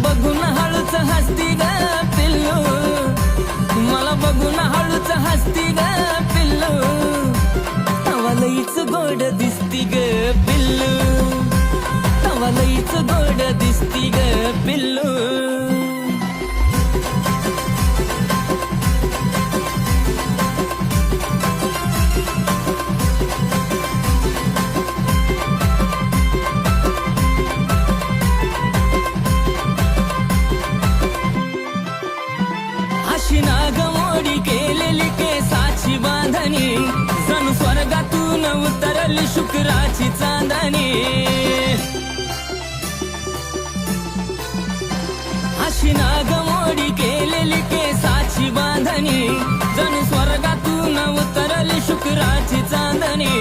बघून हळूच हसती ग पिल्लू, मला बघून हळूच हसती ग पिल्लू, तवा लईच गोड दिसती ग पिल्लू, तवा लईच गोड दिसती ग पिल्लू. अशी नागमोडी केलेली केसाची बांधणी, जणू स्वर्गातून उतरली शुक्राची चांदणी. अशी नागमोडी केलेली केसाची बांधणी, जणू स्वर्गातून उतरली शुक्राची चांदणी.